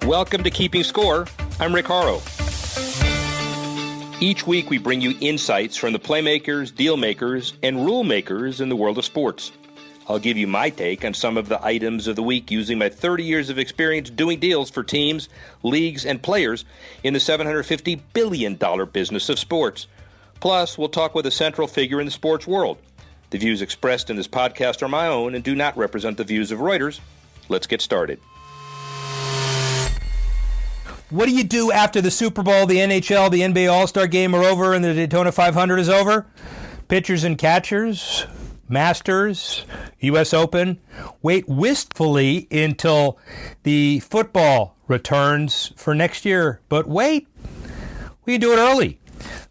Welcome to Keeping Score. I'm Rick Horrow. Each week we bring you insights from the playmakers, deal makers, and rule makers in the world of sports. I'll give you my take on some of the items of the week using my 30 years of experience doing deals for teams, leagues, and players in the $750 billion business of sports. Plus, we'll talk with a central figure in the sports world. The views expressed in this podcast are my own and do not represent the views of Reuters. Let's get started. What do you do after the Super Bowl, the NHL, the NBA All-Star Game are over, and the Daytona 500 is over? Pitchers and catchers, Masters, U.S. Open. Wait wistfully until the football returns for next year. But wait, we can do it early.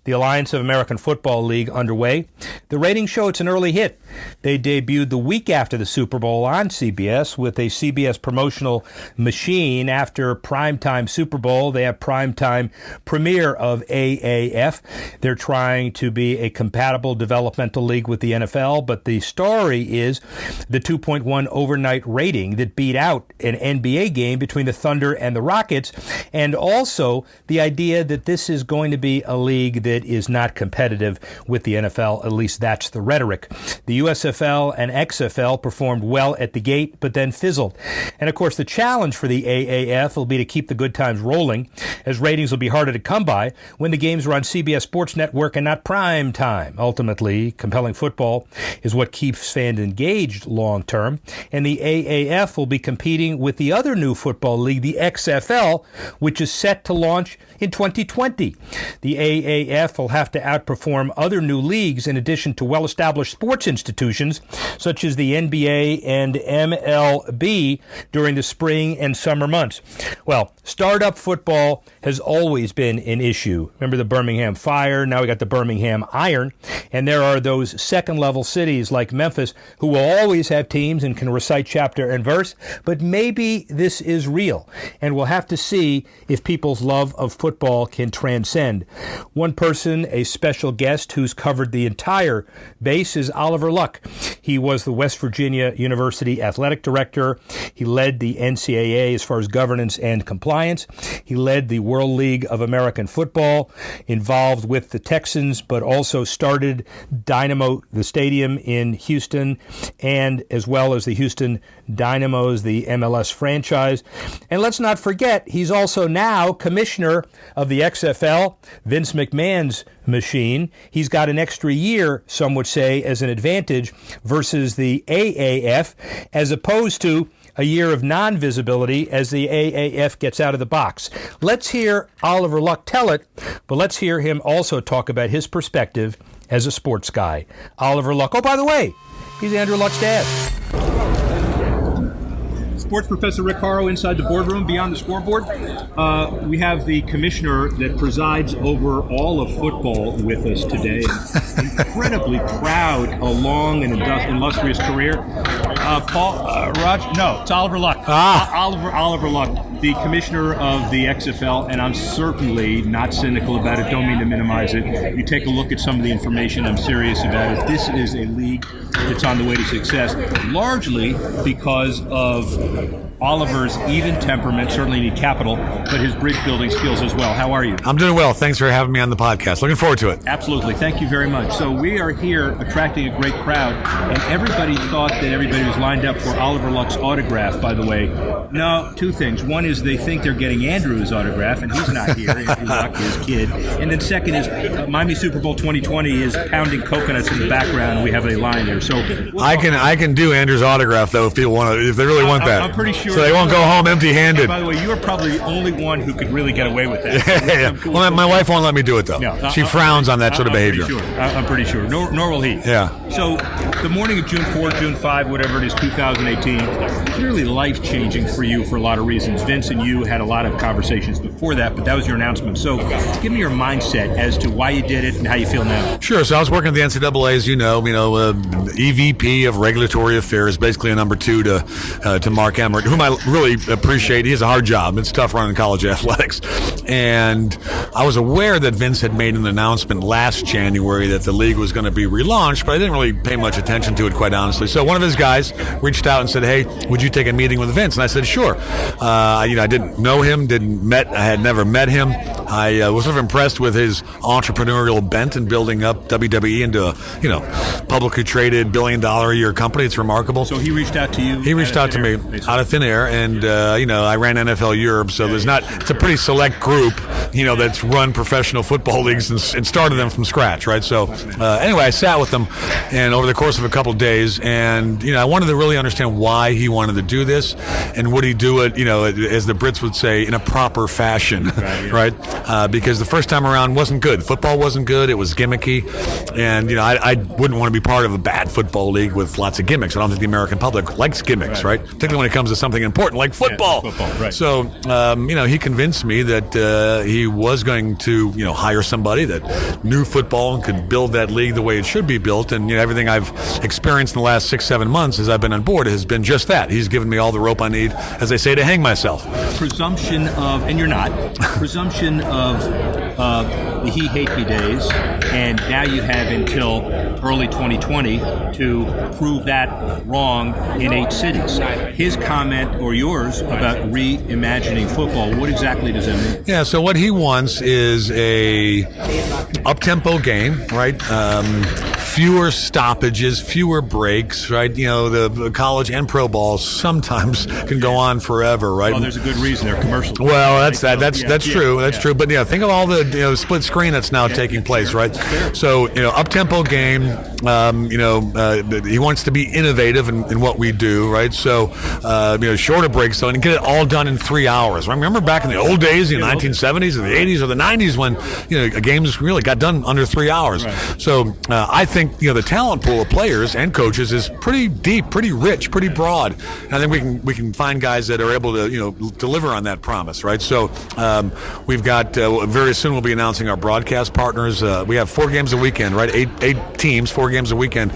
The Alliance of American Football League underway. The ratings show it's an early hit. They debuted the week after the Super Bowl on CBS with a CBS promotional machine. After primetime Super Bowl, they have primetime premiere of AAF. They're trying to be a compatible developmental league with the NFL, but the story is the 2.1 overnight rating that beat out an NBA game between the Thunder and the Rockets, and also the idea that this is going to be a league that is not competitive with the NFL. At least that's the rhetoric. The USFL and XFL performed well at the gate, but then fizzled. And of course, the challenge for the AAF will be to keep the good times rolling, as ratings will be harder to come by when the games are on CBS Sports Network and not prime time. Ultimately, compelling football is what keeps fans engaged long term, and the AAF will be competing with the other new football league, the XFL, which is set to launch in 2020. The AAF will have to outperform other new leagues in addition to well-established sports institutions such as the NBA and MLB during the spring and summer months. Well, startup football has always been an issue. Remember the Birmingham Fire? Now we got the Birmingham Iron. And there are those second-level cities like Memphis who will always have teams and can recite chapter and verse. But maybe this is real. And we'll have to see if people's love of football can transcend. One person, a special guest who's covered the entire base, is Oliver Luck. He was the West Virginia University athletic director. He led the NCAA as far as governance and compliance. He led the World League of American Football, involved with the Texans, but also started Dynamo, the stadium in Houston, and as well as the Houston Dynamos, the MLS franchise. And let's not forget, he's also now commissioner of the XFL, Vince McMahon's machine. He's got an extra year, some would say, as an advantage versus the AAF, as opposed to a year of non-visibility as the AAF gets out of the box. Let's hear Oliver Luck tell it, but let's hear him also talk about his perspective as a sports guy. Oliver Luck. Oh, by the way, he's Andrew Luck's dad. Sports Professor Rick Horrow inside the boardroom beyond the scoreboard. We have the commissioner that presides over all of football with us today. Incredibly proud, a long and illustrious career. It's Oliver Luck. Oliver Luck, the commissioner of the XFL, and I'm certainly not cynical about it. Don't mean to minimize it. You take a look at some of the information. I'm serious about it. This is a league that's on the way to success, largely because of Oliver's even temperament, certainly need capital, but his bridge building skills as well. How are you? I'm doing well. Thanks for having me on the podcast. Looking forward to it. Absolutely. Thank you very much. So we are here attracting a great crowd, and everybody thought that everybody was lined up for Oliver Luck's autograph, by the way. No, two things. One is they think they're getting Andrew's autograph, and he's not here. Andrew Luck, his kid. And then second is Miami Super Bowl 2020 is pounding coconuts in the background, and we have a line there. So I can do Andrew's autograph, though, if people want to, if they really want that. I'm pretty sure. So they won't go home empty-handed. By the way, you are probably the only one who could really get away with that. Yeah. Well, my wife won't let me do it, though. No, she frowns on that sort of behavior. I'm pretty sure. Nor will he. Yeah. So the morning of June 4, June 5, whatever it is, 2018, clearly life-changing for you for a lot of reasons. Vince and you had a lot of conversations before that, but that was your announcement. So give me your mindset as to why you did it and how you feel now. Sure. So I was working at the NCAA, as you know, EVP of Regulatory Affairs, basically a number 2 to Mark Emmert, whom I really appreciate. He has a hard job. It's tough running college athletics. And I was aware that Vince had made an announcement last January that the league was going to be relaunched, but I didn't really pay much attention to it, quite honestly. So one of his guys reached out and said, "Hey, would you take a meeting with Vince?" And I said, "Sure." I didn't know him, I had never met him. I was sort of impressed with his entrepreneurial bent in building up WWE into a, publicly traded $1 billion a year company. It's remarkable. So he reached out to you? He reached out to me out of thin air, and I ran NFL Europe, so it's a pretty select group, that's run professional football leagues and started them from scratch, right? So anyway, I sat with him, and over the course of a couple of days, and I wanted to really understand why he wanted to do this, and would he do it, as the Brits would say, in a proper fashion, right? Because the first time around wasn't good. Football wasn't good. It was gimmicky, and I wouldn't want to be part of a bad football league with lots of gimmicks. I don't think the American public likes gimmicks, right? Particularly when it comes to something important like football. Yeah, football, right. So he convinced me that he was going to hire somebody that knew football and could build that league the way it should be built. And everything I've experienced in the last 6-7 months as I've been on board has been just that. He's given me all the rope I need, as they say, to hang myself. Presumption of, and you're not, presumption of the He Hate Me days, and now you have until early 2020 to prove that wrong in 8 cities. His comment, or yours, about reimagining football, what exactly does that mean? Yeah, so what he wants is a up-tempo game, right? Fewer stoppages, fewer breaks, right? The college and pro ball sometimes can go on forever, right? Well, there's a good reason. They're commercials. Well, that's true. That's true. But think of all the split screen that's now taking place, right? So up-tempo game. He wants to be innovative in what we do, right? So shorter breaks though, and get it all done in 3 hours. I remember back in the old days, in the 1970s or the 80s or the 90s, when games really got done under 3 hours. Right. So I think the talent pool of players and coaches is pretty deep, pretty rich, pretty broad. And I think we can find guys that are able to deliver on that promise, right? So we've got very soon we'll be announcing our broadcast partners. We have 4 games a weekend, right? Eight teams, 4 games a weekend.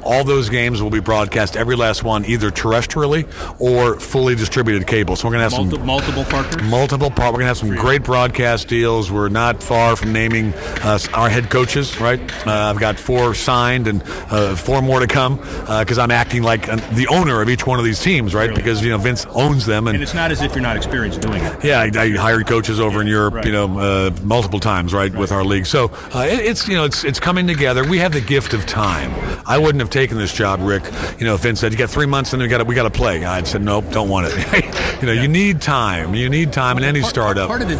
All those games will be broadcast, every last one, either terrestrially or fully distributed cable. So we're going to have multiple partners. We're going to have some great broadcast deals. We're not far from naming our head coaches, right? I've got 4 signed and 4 more to come because I'm acting like the owner of each one of these teams, right? Really? Because Vince owns them, and it's not as if you're not experienced doing it. Yeah, I hired coaches over in Europe, right. Multiple times, right, with our league. So it's coming together. We have the gift of time. I wouldn't have taken this job, Rick. If Vince said you got 3 months and we got to play, I'd said nope, don't want it. You need time. You need time in any startup. Part of it,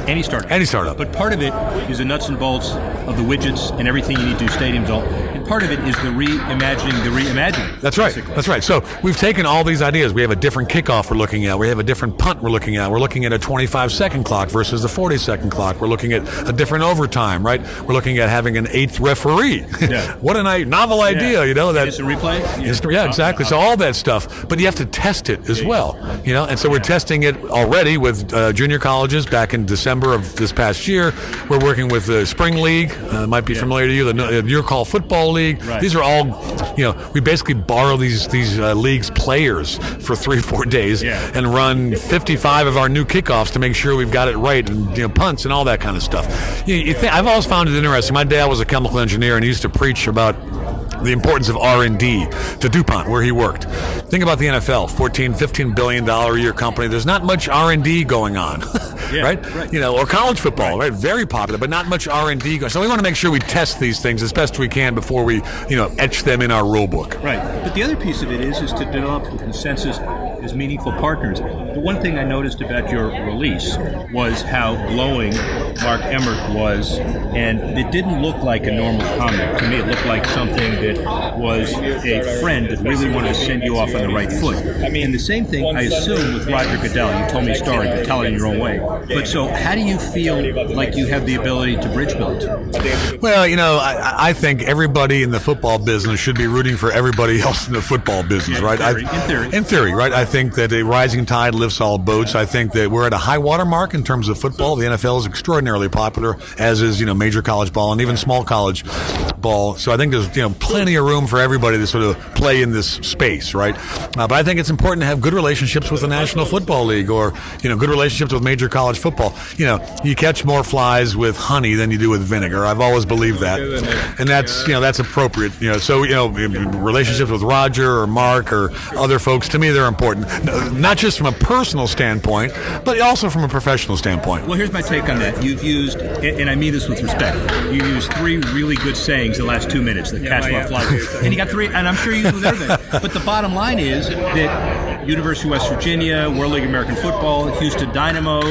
any startup. Any startup. But part of it is the nuts and bolts of the widgets and everything you need to do stadiums all. And part of it is the reimagining. That's right. Basically. That's right. So we've taken all these ideas. We have a different kickoff we're looking at. We have a different punt we're looking at. We're looking at a 25-second clock versus the 40-second clock. We're looking at a different overtime, right? We're looking at having an 8th referee. Yeah. What a novel idea, that instant replay. Yeah, exactly. So all that stuff, but you have to test it as well, And so we're testing it already with junior colleges. Back in December of this past year, we're working with the Spring League. Might be familiar to you, the Your Call Football League. Right. These are all, we basically borrow these leagues' players for 3-4 days and run 55 of our new kickoffs to make sure we've got it right, and punts and all that kind of stuff. I've always found it interesting. My dad was a chemical engineer, and he used to preach about the importance of R&D to DuPont, where he worked. Think about the NFL, $14-15 billion a year company. There's not much R&D going on, right? Or college football, right? Very popular, but not much R&D going. So we want to make sure we test these things as best we can before we, etch them in our rule book. Right. But the other piece of it is to develop a consensus as meaningful partners. The one thing I noticed about your release was how glowing Mark Emmert was, and it didn't look like a normal comment. To me, it looked like something that was a friend that really wanted to send you off on the right foot. And the same thing, I assume, with Roger Goodell. You told me a story, but tell it in your own way. But so how do you feel like you have the ability to bridge build? Well, I think everybody in the football business should be rooting for everybody else in the football business, right? In theory. In theory, right? I think that a rising tide lifts all boats. I think that we're at a high water mark in terms of football. The NFL is extraordinarily popular, as is major college ball and even small college ball. So I think there's plenty of room for everybody to sort of play in this space, right? But I think it's important to have good relationships with the National Football League, or good relationships with major college football. You catch more flies with honey than you do with vinegar. I've always believed that, and that's appropriate. So relationships with Roger or Mark or other folks, to me, they're important, not just from a personal standpoint, but also from a professional standpoint. Well, here's my take on that. You've used, and I mean this with respect, you used 3 really good sayings in the last 2 minutes that catch my fly. And you got 3, and I'm sure you do everything. But the bottom line is that University of West Virginia, World League of American Football, Houston Dynamo,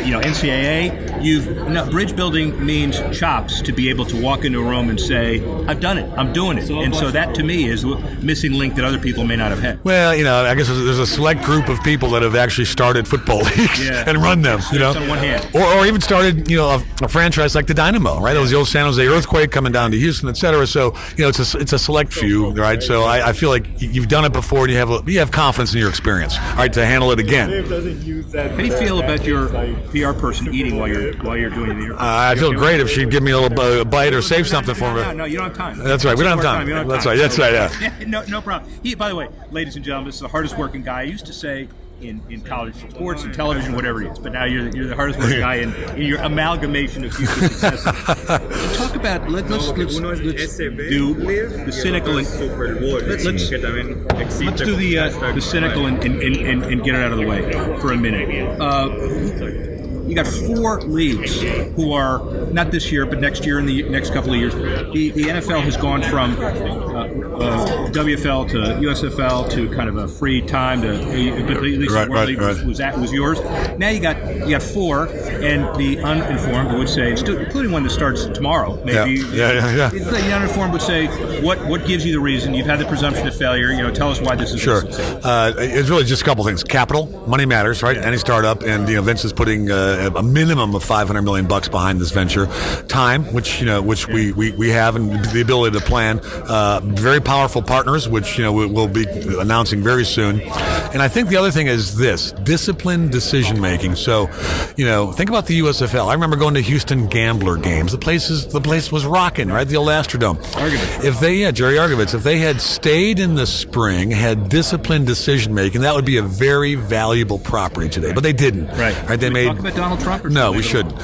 NCAA, bridge building means chops to be able to walk into a room and say, I've done it, I'm doing it. And so that, to me, is a missing link that other people may not have had. Well, I guess there's a select group of people that have actually started football leagues and run them, on one hand. Or even started, a franchise like the Dynamo, right? That was the old San Jose earthquake coming down to Houston, et cetera. So, it's a select few, right? So I feel like you've done it before, and you have confidence in your experience, right, to handle it again. How do you feel about your PR person eating while you're doing the interview? I feel great if she'd give me a little bite or save something for me. No, you don't have time. That's right. We don't have time. That's right. Yeah. No problem. By the way, ladies and gentlemen, this is the hardest working guy. I used to say in college sports and television, whatever it is, but now you're the hardest working guy in your amalgamation of future successes. Talk about let's do the cynical and let's do the cynical and get it out of the way for a minute. You got 4 leagues who are, not this year, but next year and the next couple of years. The NFL has gone from WFL to USFL to kind of a free time to at least the World League was yours. Now you got 4, and the uninformed would say, including one that starts tomorrow, maybe. Yeah. The uninformed would say, what gives you the reason? You've had the presumption of failure. Tell us why this is. Sure. It's really just a couple things. Capital, money matters, right? Any startup, and Vince is putting a minimum of $500 million behind this venture. Time, which we have, and the ability to plan. Very powerful partners, which we'll be announcing very soon. And I think the other thing is this: disciplined decision making. So, think about the USFL. I remember going to Houston Gambler games. The place was rocking, right? The old Astrodome. Jerry Argovitz. If they had stayed in the spring, had disciplined decision making, that would be a very valuable property today. But they didn't. Right. They made. Talk about Donald Trump? No, we shouldn't.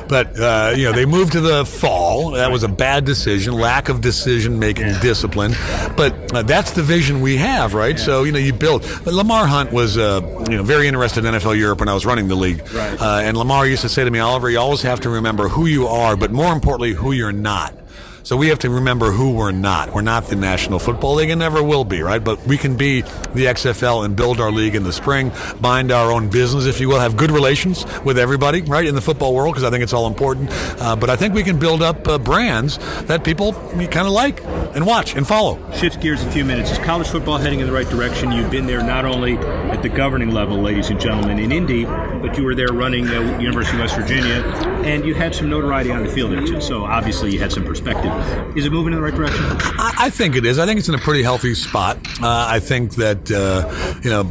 But they moved to the fall. That was a bad decision. Lack of decision making, discipline. But that's the vision we have, right? Yeah. So you build. But Lamar Hunt was very interested in NFL Europe when I was running the league. Right. And Lamar used to say to me, Oliver, you always have to remember who you are, but more importantly, who you're not. So we have to remember who we're not. We're not the National Football League and never will be, right? But we can be the XFL and build our league in the spring, mind our own business, if you will, have good relations with everybody, right, in the football world, because I think it's all important. But I think we can build up brands that people kind of like and watch and follow. Shift gears a few minutes. Is college football heading in the right direction? You've been there not only at the governing level, ladies and gentlemen, in Indy, but you were there running University of West Virginia, and you had some notoriety on the field there, too. So obviously you had some perspective. Is it moving in the right direction? I think it is. I think it's in a pretty healthy spot. I think that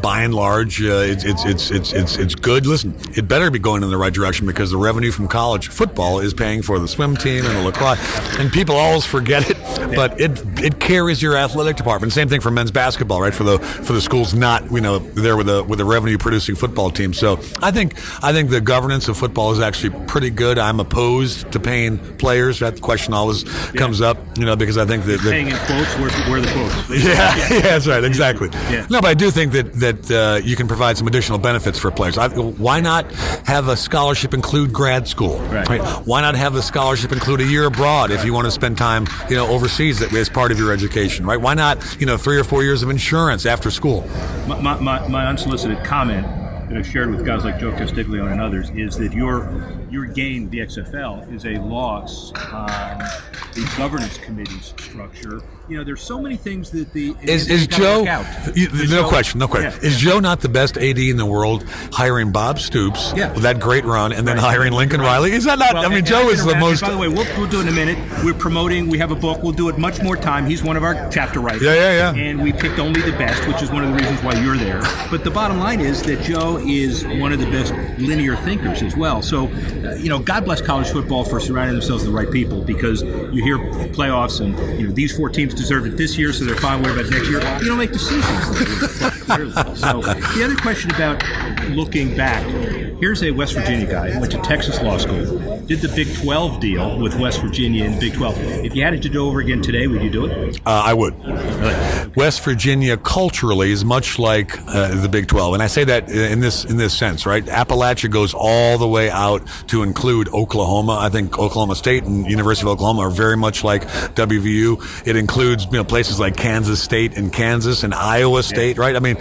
by and large, it's good. Listen, it better be going in the right direction because the revenue from college football is paying for the swim team and the lacrosse, and people always forget it. But it carries your athletic department. Same thing for men's basketball, right? For the schools not there with a revenue producing football team. So I think the governance of football is actually pretty good. I'm opposed to paying players. That question always comes up, because I think that paying in quotes, where the quotes. Yeah, that's right, exactly. Yeah. No, but I do think that you can provide some additional benefits for players. Why not have a scholarship include grad school? Right. Why not have the scholarship include a year abroad if you want to spend time, overseas as part of your education? Right? Why not, 3 or 4 years of insurance after school? My unsolicited comment that I've shared with guys like Joe Castiglione and others is that your your game, the XFL, is a loss on the governance committee's structure. There's so many things that is Joe? No question. Yeah. Is Joe not the best AD in the world? Hiring Bob Stoops with that great run, and then hiring Lincoln Riley. Is that not? Well, Joe is the most. By the way, we'll do it in a minute. We're promoting. We have a book. We'll do it much more time. He's one of our chapter writers. Yeah. And we picked only the best, which is one of the reasons why you're there. But the bottom line is that Joe is one of the best linear thinkers as well. So, God bless college football for surrounding themselves with the right people, because you hear playoffs and these 4 teams deserved it this year, so they're fine. What about next year? You don't make decisions. So the other question about looking back, here's a West Virginia guy who went to Texas Law School, did the Big 12 deal with West Virginia and Big 12. If you had it to do over again today, would you do it? I would. West Virginia culturally is much like the Big 12, and I say that in this sense, right? Appalachia goes all the way out to include Oklahoma. I think Oklahoma State and University of Oklahoma are very much like WVU. It includes places like Kansas State and Kansas and Iowa State, right? I mean,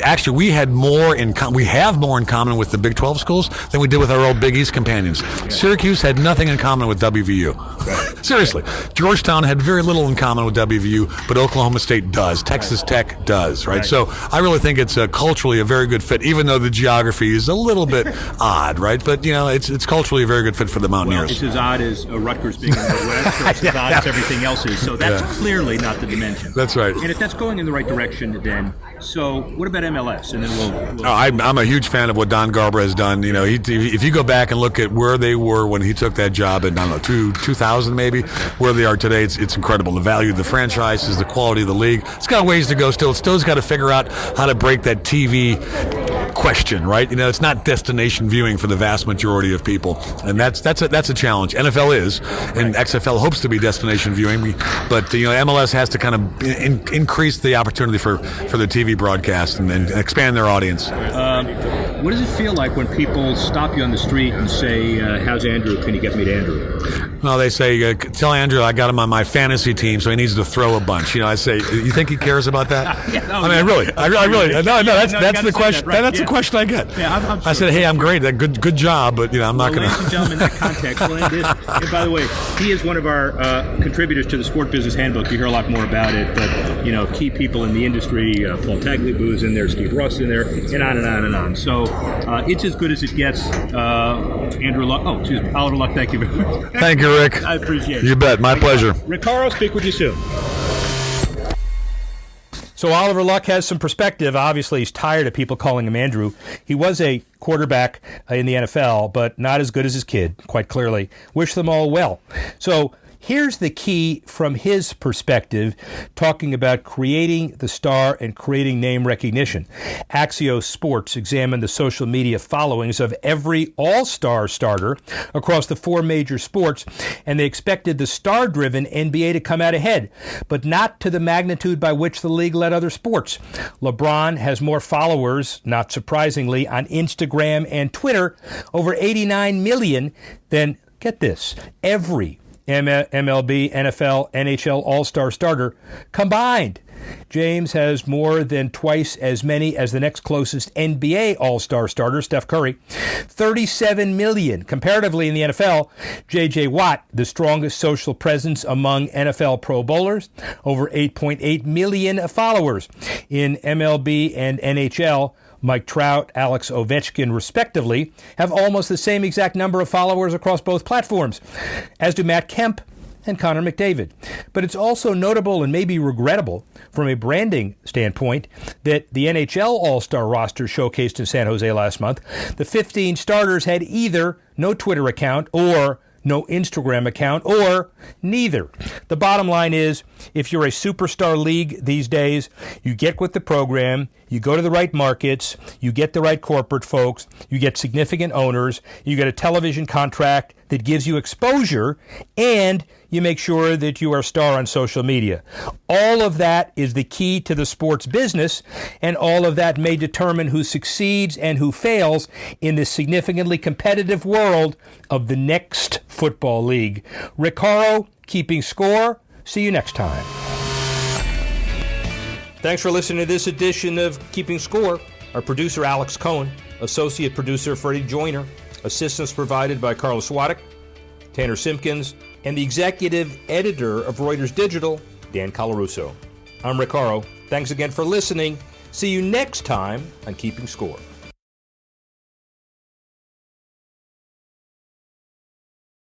actually we have more in common with the Big 12 schools than we did with our old Big East companions. Syracuse had nothing in common with WVU. Seriously. Georgetown had very little in common with WVU, but Oklahoma State does. Texas Tech does, right? So I really think it's culturally a very good fit, even though the geography is a little bit odd, right? But, it's culturally a very good fit for the Mountaineers. Well, it's as odd as Rutgers being in the West, or it's as odd as everything else is. So that's clearly not the dimension. That's right. And if that's going in the right direction, then, so what about MLS? And then we'll I'm a huge fan of what Don Garber has done. If you go back and look at where they were when he took that job in, 2000 maybe, where they are today, it's incredible. The value of the franchises, the quality of the league. It's got ways to go still. It's still's got to figure out how to break that TV question, right? It's not destination viewing for the vast majority of people, and that's a challenge. NFL is, and XFL hopes to be destination viewing, but MLS has to kind of increase the opportunity for the TV broadcast and expand their audience. What does it feel like when people stop you on the street and say, how's Andrew? Can you get me to Andrew? Well, they say, tell Andrew I got him on my fantasy team, so he needs to throw a bunch. I say, you think he cares about that? I really, that's the question. Right. That's the question I get. Yeah, I'm sure. I said, hey, I'm great. Good job, but I'm not going to. Ladies and gentlemen, in that context, we'll end this. And by the way, he is one of our contributors to the Sport Business Handbook. You hear a lot more about it, but key people in the industry, Paul Tagliabue's in there, Steve Ross in there, and on and on and on. So it's as good as it gets. Andrew Luck. Oh, excuse me, Oliver Luck. Thank you very much. Thank you, Rick. I appreciate it. You bet. My pleasure. Rick Horrow, speak with you soon. So Oliver Luck has some perspective. Obviously, he's tired of people calling him Andrew. He was a quarterback in the NFL, but not as good as his kid, quite clearly. Wish them all well. So here's the key from his perspective, talking about creating the star and creating name recognition. Axios Sports examined the social media followings of every all-star starter across the 4 major sports, and they expected the star-driven NBA to come out ahead, but not to the magnitude by which the league led other sports. LeBron has more followers, not surprisingly, on Instagram and Twitter, over 89 million, than, get this, every MLB, NFL, NHL All-Star starter combined. James has more than twice as many as the next closest NBA All-Star starter, Steph Curry. 37 million. Comparatively in the NFL, J.J. Watt, the strongest social presence among NFL Pro Bowlers, over 8.8 million followers. In MLB and NHL, Mike Trout, Alex Ovechkin, respectively, have almost the same exact number of followers across both platforms, as do Matt Kemp and Connor McDavid. But it's also notable and maybe regrettable from a branding standpoint that the NHL All-Star roster showcased in San Jose last month, the 15 starters had either no Twitter account or no Instagram account, or neither. The bottom line is, if you're a superstar league these days, you get with the program, you go to the right markets, you get the right corporate folks, you get significant owners, you get a television contract that gives you exposure, and you make sure that you are a star on social media. All of that is the key to the sports business, and all of that may determine who succeeds and who fails in this significantly competitive world of the next football league. Rick Horrow, keeping score. See you next time. Thanks for listening to this edition of Keeping Score. Our producer, Alex Cohen. Associate producer, Freddie Joyner. Assistance provided by Carlos Swadek, Tanner Simpkins, and the executive editor of Reuters Digital, Dan Colarusso. I'm Rick Horrow. Thanks again for listening. See you next time on Keeping Score.